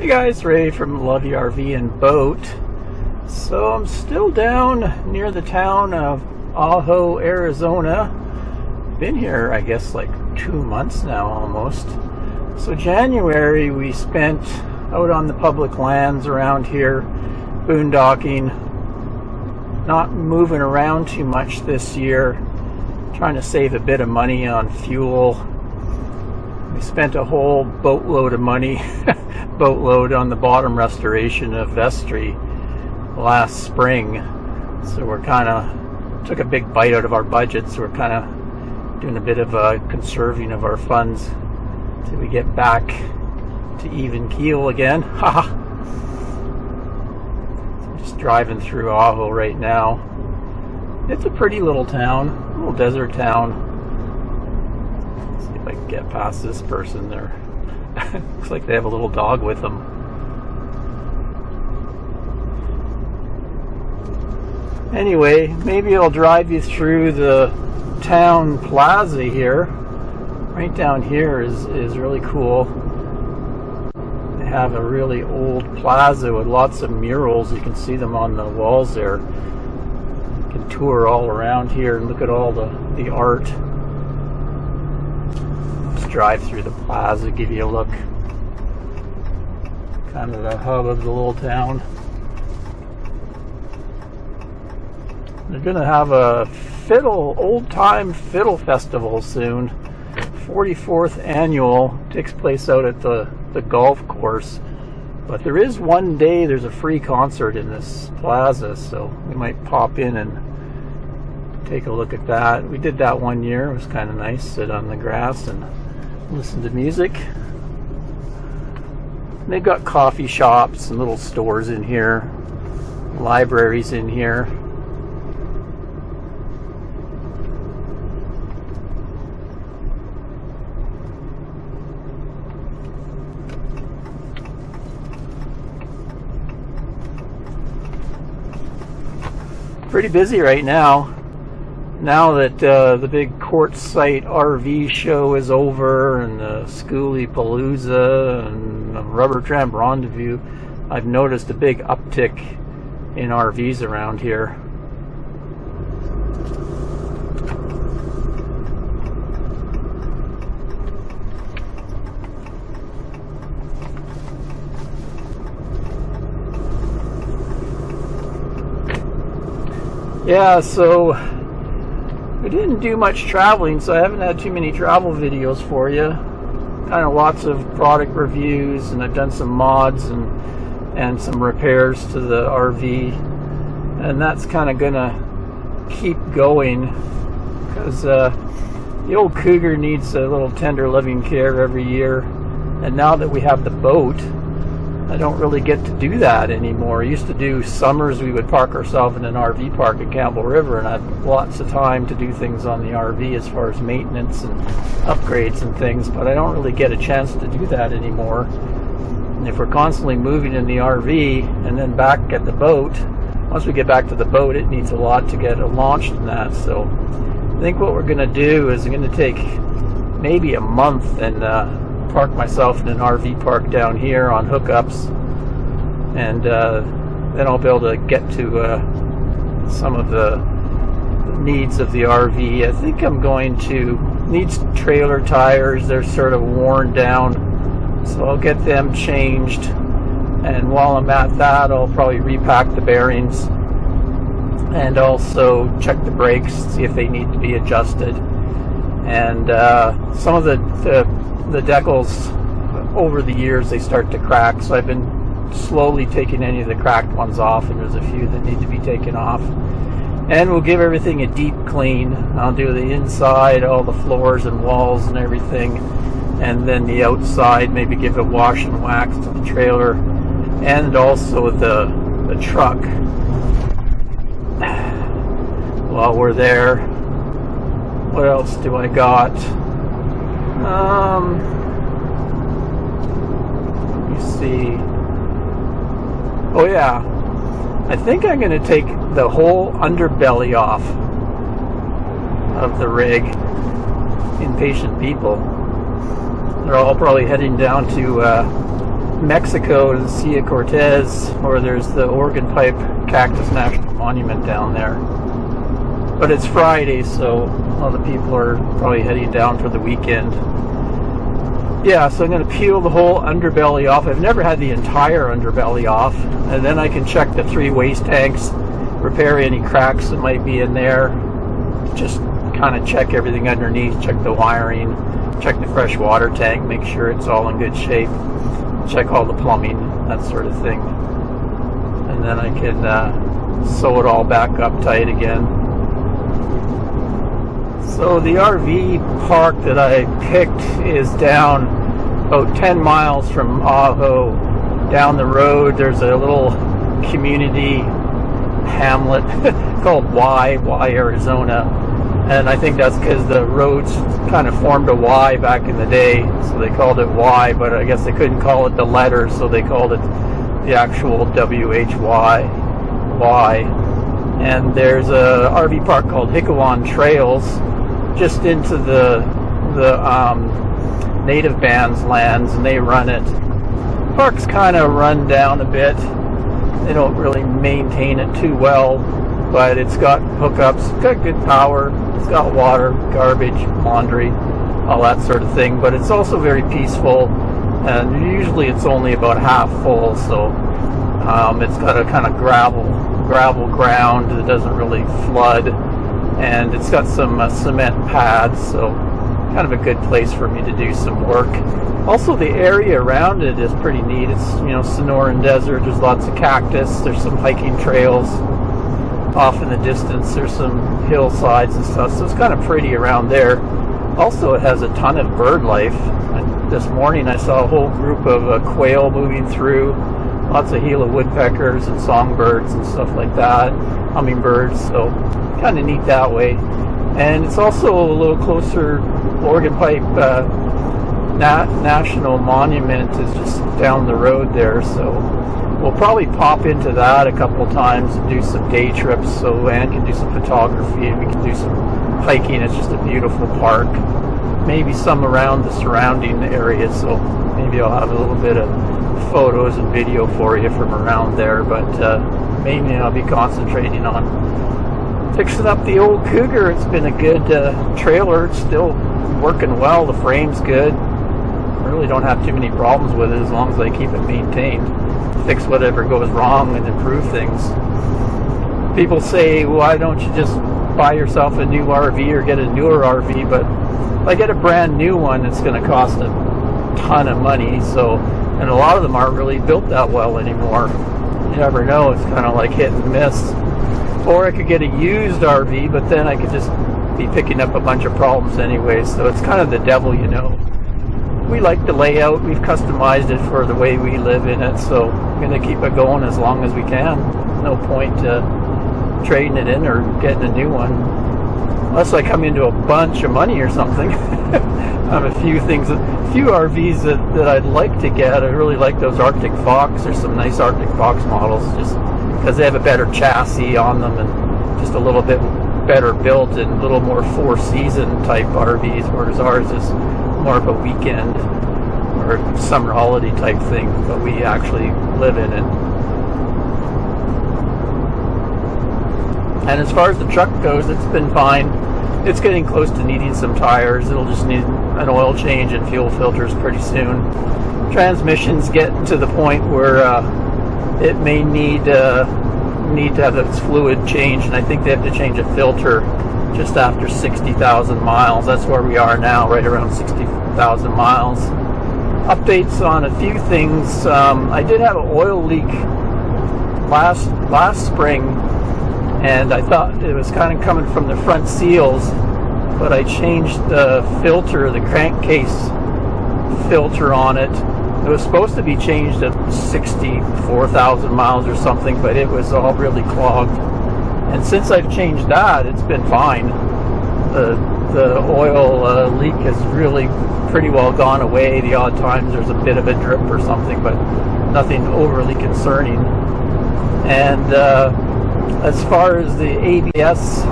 Hey guys, Ray from Love Your RV and Boat. So I'm still down near the town of Ajo, Arizona. Been here, I guess, like 2 months now almost. So January we spent out on the public lands around here, boondocking, not moving around too much this year, trying to save a bit of money on fuel. We spent a whole boatload of money, boatload on the bottom restoration of Vestry last spring. So we're kind of, took a big bite out of our budget, so we're kind of doing a bit of a conserving of our funds till we get back to even keel again. Haha. Just driving through Ajo right now. It's a pretty little town, a little desert town. See if I can get past this person there. Looks like they have a little dog with them. Anyway, maybe I'll drive you through the town plaza here. Right down here is really cool. They have a really old plaza with lots of murals. You can see them on the walls there. You can tour all around here and look at all the art. Just drive through the plaza, give you a look. Kind of the hub of the little town. They're gonna have a old-time fiddle festival soon. 44th annual, takes place out at the golf course. But there is one day there's a free concert in this plaza, so we might pop in and take a look at that. We did that one year. It was kind of nice, sit on the grass and listen to music. And they've got coffee shops and little stores in here, libraries in here. Pretty busy right now. Now that the big Quartzsite RV show is over and the Schoolie Palooza and the Rubber Tramp Rendezvous, I've noticed a big uptick in RVs around here. Yeah, so we didn't do much traveling, so I haven't had too many travel videos for you. Kind of lots of product reviews, and I've done some mods and some repairs to the RV, and that's kind of gonna keep going because the old Cougar needs a little tender loving care every year, and now that we have the boat, I don't really get to do that anymore. I used to do summers, we would park ourselves in an RV park at Campbell River, and I had lots of time to do things on the RV as far as maintenance and upgrades and things, but I don't really get a chance to do that anymore. And if we're constantly moving in the RV and then back at the boat, once we get back to the boat, it needs a lot to get it launched in that. So I think what we're going to do is I'm going to take maybe a month and park myself in an RV park down here on hookups, and then I'll be able to get to some of the needs of the RV. I think I'm going to need trailer tires. They're sort of worn down, so I'll get them changed, and while I'm at that, I'll probably repack the bearings and also check the brakes, see if they need to be adjusted. And some of the decals over the years, they start to crack, so I've been slowly taking any of the cracked ones off, and there's a few that need to be taken off. And we'll give everything a deep clean. I'll do the inside, all the floors and walls and everything, and then the outside, maybe give a wash and wax to the trailer and also the truck. While we're there, what else do I got? Let me see. Oh yeah, I think I'm going to take the whole underbelly off of the rig. Impatient people. They're all probably heading down to Mexico to the Sea of Cortez, or there's the Organ Pipe Cactus National Monument down there. But it's Friday, so a lot of people are probably heading down for the weekend. Yeah, so I'm going to peel the whole underbelly off. I've never had the entire underbelly off, and then I can check the 3 waste tanks, repair any cracks that might be in there, just kind of check everything underneath, check the wiring, check the fresh water tank, make sure it's all in good shape, check all the plumbing, that sort of thing, and then I can sew it all back up tight again. So the RV park that I picked is down about 10 miles from Ajo. Down the road there's a little community hamlet called Y, Arizona, and I think that's because the roads kind of formed a Y back in the day, so they called it Y, but I guess they couldn't call it the letters, so they called it the actual WHY, Y. And there's a RV park called Hikawan Trails just into the native bands lands, and they run it. The park's kind of run down a bit. They don't really maintain it too well, but it's got hookups, it's got good power, it's got water, garbage, laundry, all that sort of thing, but it's also very peaceful, and usually it's only about half full, so it's got a kind of gravel ground that doesn't really flood, and it's got some cement pads, so kind of a good place for me to do some work. Also, the area around it is pretty neat. It's, you know, Sonoran Desert. There's lots of cactus. There's some hiking trails off in the distance. There's some hillsides and stuff, so it's kind of pretty around there. Also, it has a ton of bird life. This morning I saw a whole group of quail moving through, lots of Gila woodpeckers and songbirds and stuff like that, hummingbirds, so kind of neat that way. And it's also a little closer. Organ Pipe National Monument is just down the road there, so we'll probably pop into that a couple times and do some day trips, so Ann can do some photography and we can do some hiking. It's just a beautiful park. Maybe some around the surrounding area, so maybe I'll have a little bit of photos and video for you from around there, but mainly I'll be concentrating on fixing up the old Cougar. It's been a good trailer. It's still working well. The frame's good. I really don't have too many problems with it as long as I keep it maintained. Fix whatever goes wrong and improve things. People say, why don't you just buy yourself a new RV or get a newer RV? But if I get a brand new one, it's going to cost a ton of money. So, and a lot of them aren't really built that well anymore. You never know. It's kind of like hit and miss. Or I could get a used RV, but then I could just be picking up a bunch of problems anyway, so it's kind of the devil, you know. We like the layout, we've customized it for the way we live in it, so I'm going to keep it going as long as we can. No point trading it in or getting a new one, unless I come into a bunch of money or something. I have a few RVs that I'd like to get. I really like those Arctic Fox. There's some nice Arctic Fox models, just because they have a better chassis on them and just a little bit better built and a little more four-season type RVs, whereas ours is more of a weekend or summer holiday type thing, but we actually live in it. And as far as the truck goes, it's been fine. It's getting close to needing some tires. It'll just need an oil change and fuel filters pretty soon. Transmission's getting to the point where it may need to have its fluid changed, and I think they have to change a filter just after 60,000 miles. That's where we are now, right around 60,000 miles. Updates on a few things. I did have an oil leak last spring, and I thought it was kind of coming from the front seals, but I changed the filter, the crankcase filter on it. It was supposed to be changed at 64,000 miles or something, but it was all really clogged. And since I've changed that, it's been fine. The oil leak has really pretty well gone away. The odd times there's a bit of a drip or something, but nothing overly concerning. And as far as the ABS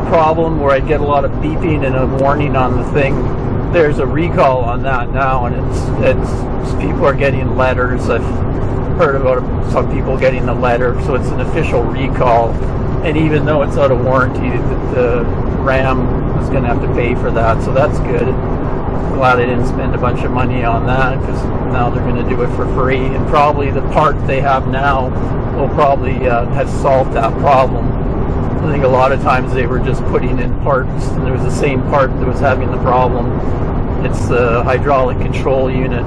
problem, where I'd get a lot of beeping and a warning on the thing, there's a recall on that now, and it's people are getting letters. I've heard about some people getting the letter, so it's an official recall. And even though it's out of warranty, the Ram is going to have to pay for that, so that's good. I'm glad they didn't spend a bunch of money on that, because now they're going to do it for free, and probably the part they have now will probably have solved that problem. I think a lot of times they were just putting in parts, and it was the same part that was having the problem. It's the hydraulic control unit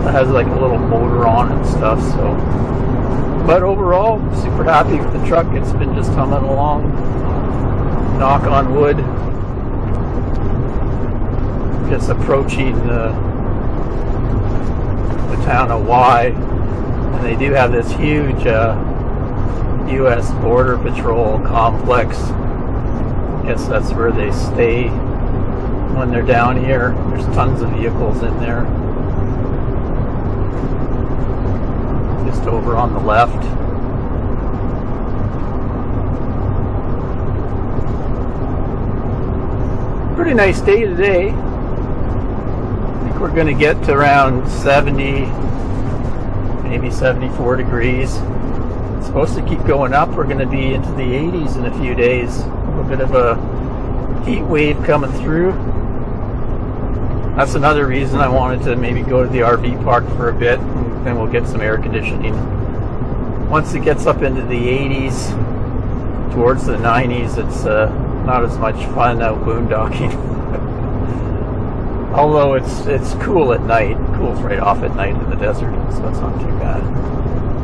that has like a little motor on it and stuff. So, but overall, super happy with the truck. It's been just humming along. Knock on wood. Just approaching the town of Y, and they do have this huge U.S. Border Patrol complex. I guess that's where they stay when they're down here. There's tons of vehicles in there. Just over on the left. Pretty nice day today. I think we're going to get to around 70, maybe 74 degrees. It's supposed to keep going up. We're going to be into the 80s in a few days. A little bit of a heat wave coming through. That's another reason I wanted to maybe go to the RV park for a bit, and then we'll get some air conditioning. Once it gets up into the 80s, towards the 90s, it's not as much fun out boondocking. Although it's cool at night. It cools right off at night in the desert, so it's not too bad.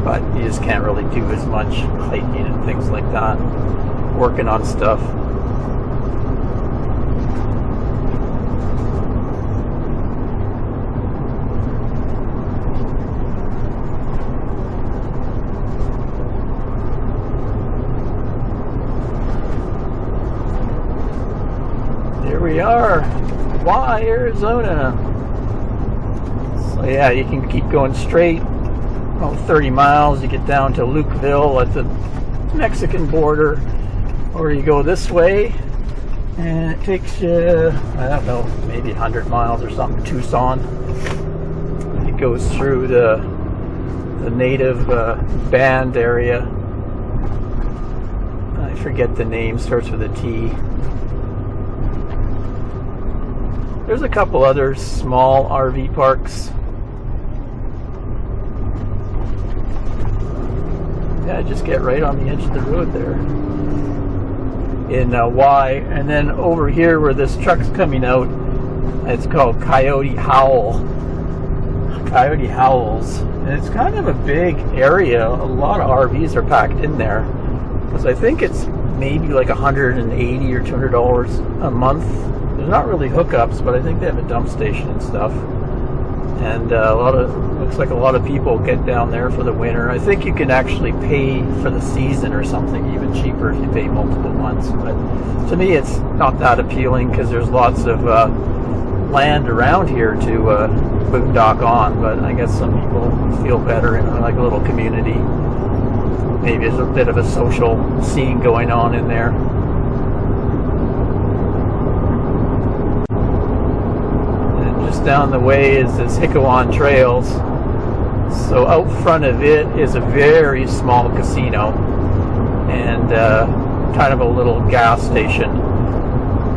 But you just can't really do as much hiking and things like that. Working on stuff. Here we are. Y, Arizona. So yeah, you can keep going straight. About 30 miles, you get down to Lukeville at the Mexican border, or you go this way, and it takes you, I don't know, maybe 100 miles or something, Tucson. It goes through the native band area. I forget the name, starts with a T. There's a couple other small RV parks. Yeah, just get right on the edge of the road there in Y. And then over here where this truck's coming out, it's called Coyote Howl's. And it's kind of a big area. A lot of RVs are packed in there, because I think it's maybe like $180 or $200 a month. There's not really hookups, but I think they have a dump station and stuff. And looks like a lot of people get down there for the winter. I think you can actually pay for the season or something, even cheaper if you pay multiple months. But to me, it's not that appealing, because there's lots of land around here to boondock on. But I guess some people feel better in like a little community. Maybe there's a bit of a social scene going on in there. Down the way is this Hickawan Trails. So out front of it is a very small casino and kind of a little gas station,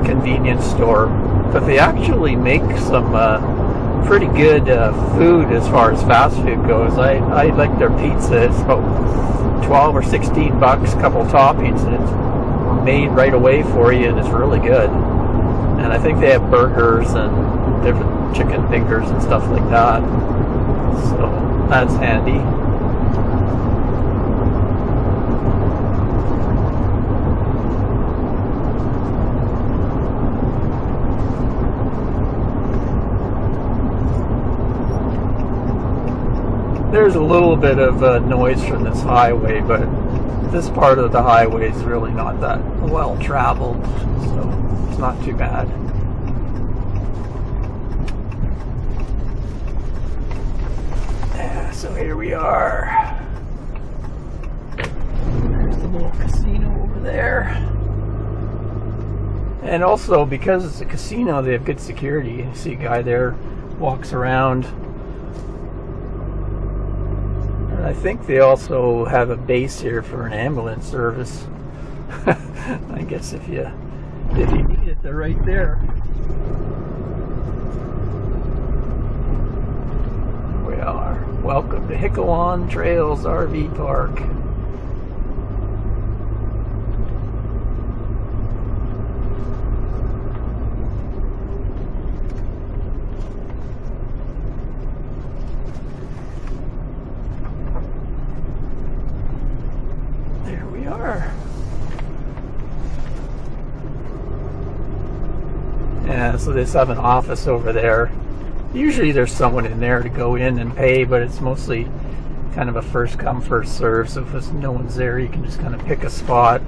convenience store. But they actually make some pretty good food as far as fast food goes. I like their pizza. It's about 12 or 16 bucks, couple toppings, and it's made right away for you, and it's really good. And I think they have burgers and different chicken fingers and stuff like that, so that's handy. There's a little bit of noise from this highway, but this part of the highway is really not that well traveled, so it's not too bad. So here we are. There's the little casino over there. And also, because it's a casino, they have good security. You see a guy there, walks around. And I think they also have a base here for an ambulance service. I guess if you need it, they're right there. We are. Welcome to Hickawan Trails RV Park. There we are. Yeah, so they have an office over there. Usually there's someone in there to go in and pay, but it's mostly kind of a first come, first serve. So if no one's there, you can just kind of pick a spot.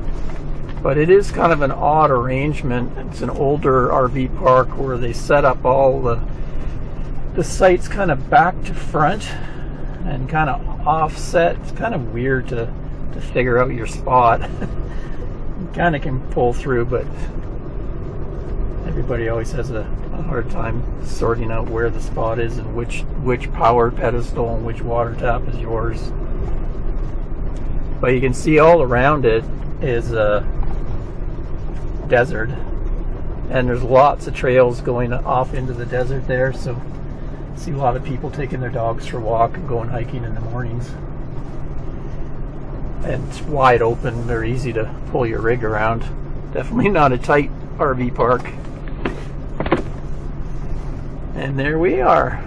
But it is kind of an odd arrangement. It's an older RV park where they set up all the sites kind of back to front and kind of offset. It's kind of weird to figure out your spot. You kind of can pull through, but everybody always has a hard time sorting out where the spot is and which power pedestal and which water tap is yours. But you can see all around it is a desert, and there's lots of trails going off into the desert there, so I see a lot of people taking their dogs for a walk and going hiking in the mornings. And it's wide open, they're easy to pull your rig around. Definitely not a tight RV park. And there we are.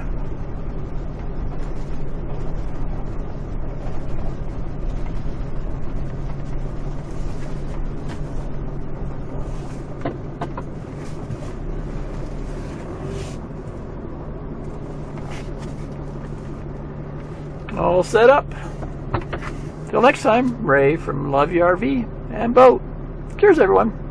All set up. Till next time, Ray from Love Your RV and Boat. Cheers, everyone.